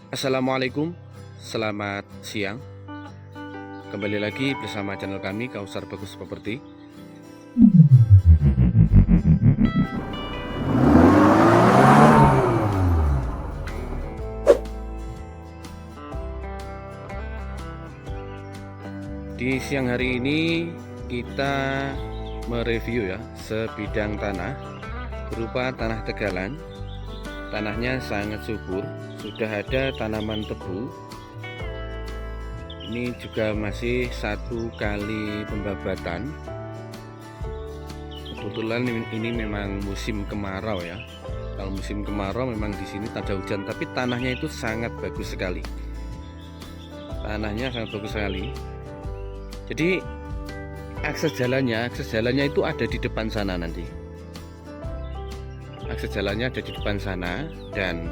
Assalamualaikum, selamat siang. Kembali lagi bersama channel kami Kausar Bagus Properti. Di siang hari ini kita mereview ya sebidang tanah berupa tanah tegalan. Tanahnya sangat subur, sudah ada tanaman tebu. Ini juga masih satu kali pembabatan. Kebetulan ini memang musim kemarau ya. Kalau musim kemarau memang di sini tak ada hujan, tapi tanahnya itu sangat bagus sekali. Tanahnya sangat bagus sekali. Jadi akses jalannya itu ada di depan sana nanti. Akses jalannya ada di depan sana, dan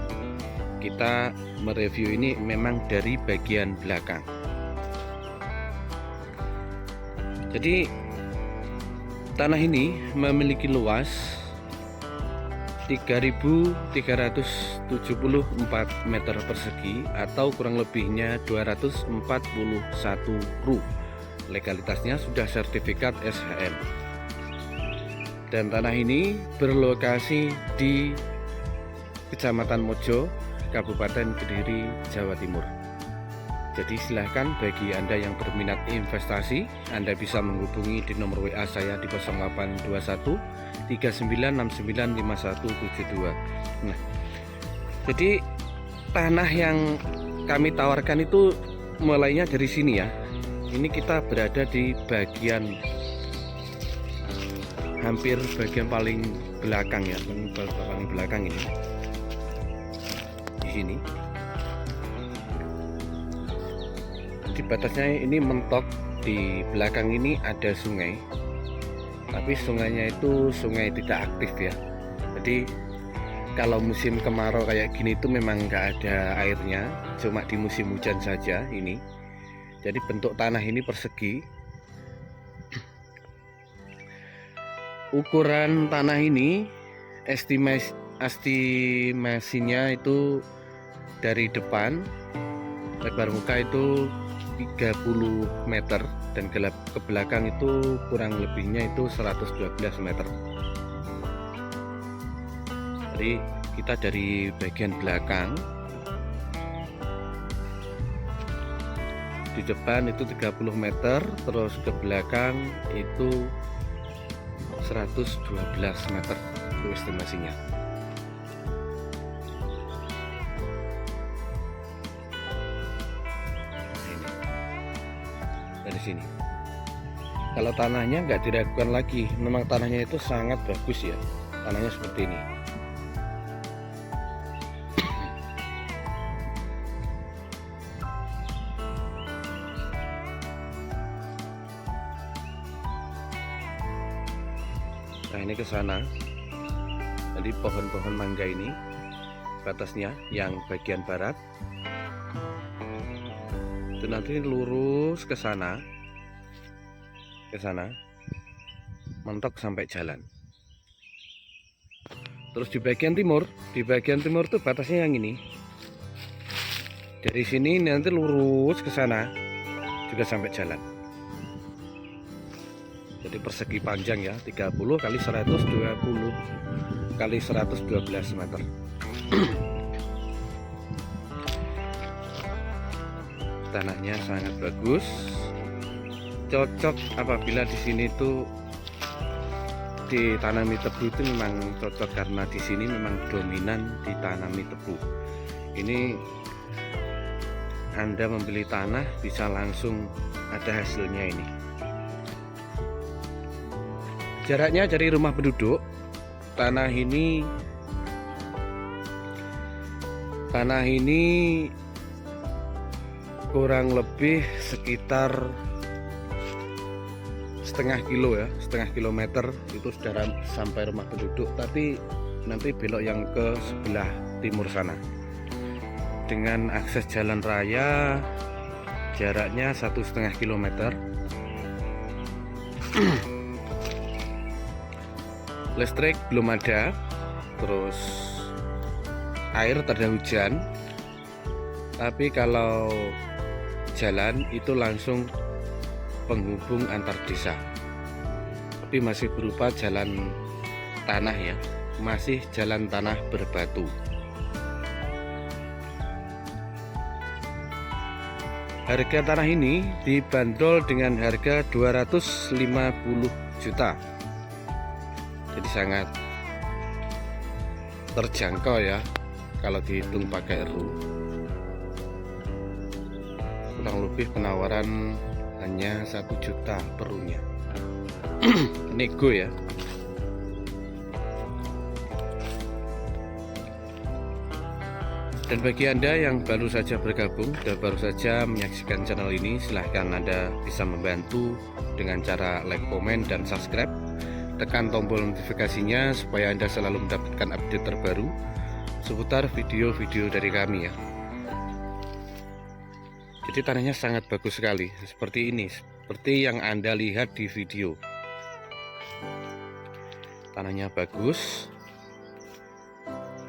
kita mereview ini memang dari bagian belakang. Jadi tanah ini memiliki luas 3.374 meter persegi atau kurang lebihnya 241 ru. Legalitasnya sudah sertifikat SHM. Dan tanah ini berlokasi di Kecamatan Mojo, Kabupaten Kediri, Jawa Timur. Jadi silahkan bagi Anda yang berminat investasi, Anda bisa menghubungi di nomor WA saya di 0821 3969 5172. Nah, jadi tanah yang kami tawarkan itu mulainya dari sini ya. Ini kita berada di bagian hampir bagian paling belakang ya, paling belakang ini. Di sini. Di batasnya ini mentok, di belakang ini ada sungai. Tapi sungainya itu sungai tidak aktif ya. Jadi kalau musim kemarau kayak gini itu memang nggak ada airnya, cuma di musim hujan saja ini. Jadi bentuk tanah ini persegi. Ukuran tanah ini estimasinya itu dari depan lebar muka itu 30 meter dan ke belakang itu kurang lebihnya itu 112 meter. Jadi kita dari bagian belakang, di depan itu 30 meter, terus ke belakang itu 112 meter itu estimasinya. Ini dari sini. Kalau tanahnya nggak diragukan lagi, memang tanahnya itu sangat bagus ya. Tanahnya seperti ini. Nah ini ke sana. Jadi pohon-pohon mangga ini batasnya yang bagian barat. Itu nanti lurus ke sana. Mentok sampai jalan. Terus di bagian timur tuh batasnya yang ini. Dari sini nanti lurus ke sana juga sampai jalan. Jadi persegi panjang ya, 30 kali 120 kali 112 meter. Tanahnya sangat bagus, cocok apabila di sini tuh ditanami tebu. Itu memang cocok karena di sini memang dominan ditanami tebu. Ini Anda membeli tanah bisa langsung ada hasilnya ini. Jaraknya dari rumah penduduk, tanah ini kurang lebih sekitar setengah kilometer itu sudah sampai rumah penduduk. Tapi nanti belok yang ke sebelah timur sana dengan akses jalan raya, jaraknya 1,5 kilometer. Listrik belum ada, terus air tak ada hujan. Tapi kalau jalan itu langsung penghubung antar desa, tapi masih berupa jalan tanah ya, masih jalan tanah berbatu. Harga tanah ini dibanderol dengan harga 250 juta. Jadi sangat terjangkau ya kalau dihitung pakai RU. Kurang lebih penawaran hanya 1 juta per RU-nya. Nego ya. Dan bagi Anda yang baru saja bergabung dan baru saja menyaksikan channel ini, silahkan Anda bisa membantu dengan cara like, komen, dan subscribe. Tekan tombol notifikasinya supaya Anda selalu mendapatkan update terbaru seputar video-video dari kami ya. Jadi tanahnya sangat bagus sekali, seperti ini, seperti yang Anda lihat di video. Tanahnya bagus,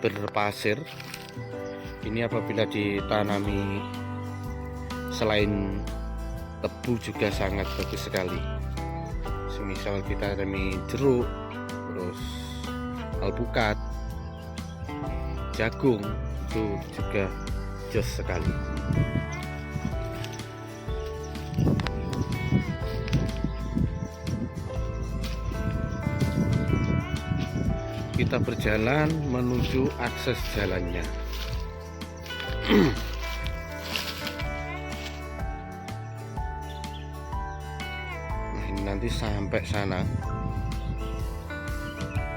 berpasir. Ini apabila ditanami selain tebu juga sangat bagus sekali. Semisal kita tanami jeruk, terus alpukat, jagung, itu juga jos sekali. Kita berjalan menuju akses jalannya. Nah, ini nanti sampai sana.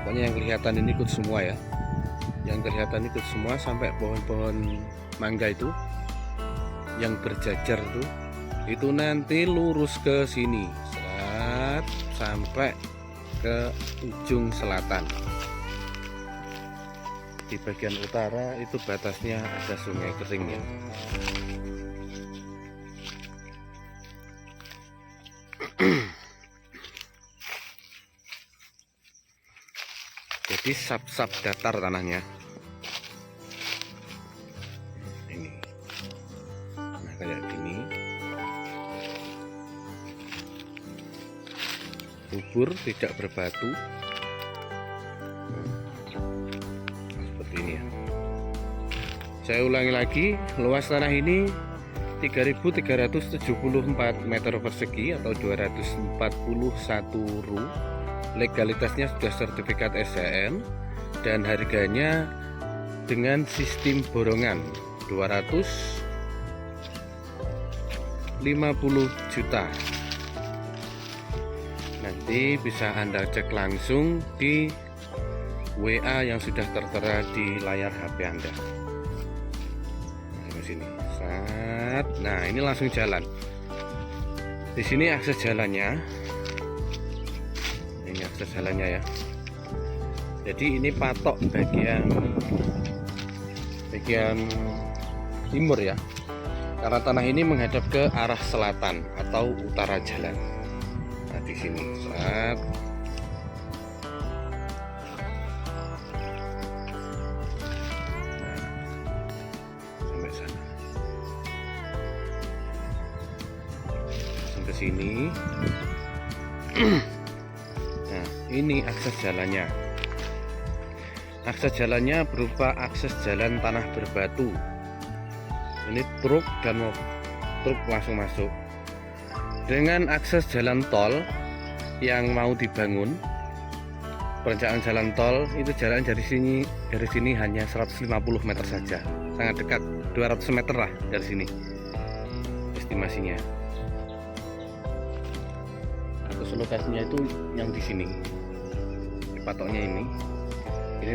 Pokoknya yang kelihatan ini ikut semua ya. Yang kelihatan ikut semua sampai pohon-pohon mangga itu yang berjajar itu nanti lurus ke sini, sampai ke ujung selatan. Di bagian utara itu batasnya ada sungai kering ya. Jadi sap-sap datar tanahnya ini. Nah kayak gini, bubur tidak berbatu. Ini ya. Saya ulangi lagi, luas tanah ini 3.374 meter persegi atau 241 RU. Legalitasnya sudah sertifikat SHM dan harganya dengan sistem borongan 250 juta. Nanti bisa Anda cek langsung di WA yang sudah tertera di layar HP Anda. Nah, sini. Nah, ini langsung jalan. Di sini akses jalannya. Ini akses jalannya ya. Jadi ini patok bagian timur ya. Karena tanah ini menghadap ke arah selatan atau utara jalan. Nah, di sini. Ke sini. Nah, ini akses jalannya. Akses jalannya berupa akses jalan tanah berbatu. Ini truk dan truk langsung masuk. Dengan akses jalan tol yang mau dibangun, perencanaan jalan tol itu jalan dari sini hanya 150 meter saja, sangat dekat, 200 meter lah dari sini estimasinya. Terus lokasinya itu yang di sini, di patoknya ini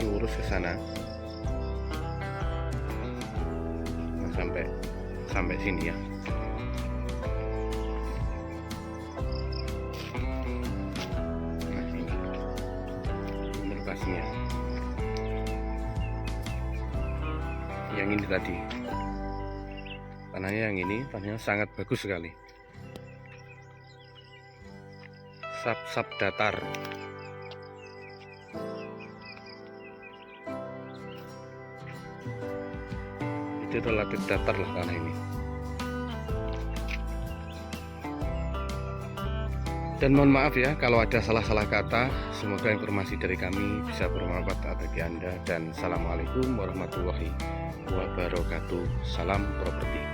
lurus ke sana, nah, sampai sini ya. Nah, ini lokasinya. Yang ini tadi, tanahnya yang ini, tanahnya sangat bagus sekali. Sap-sap datar. Jadi relatif datar lah tanah ini. Dan mohon maaf ya kalau ada salah-salah kata. Semoga informasi dari kami bisa bermanfaat bagi Anda. Dan assalamualaikum warahmatullahi wabarakatuh. Salam properti.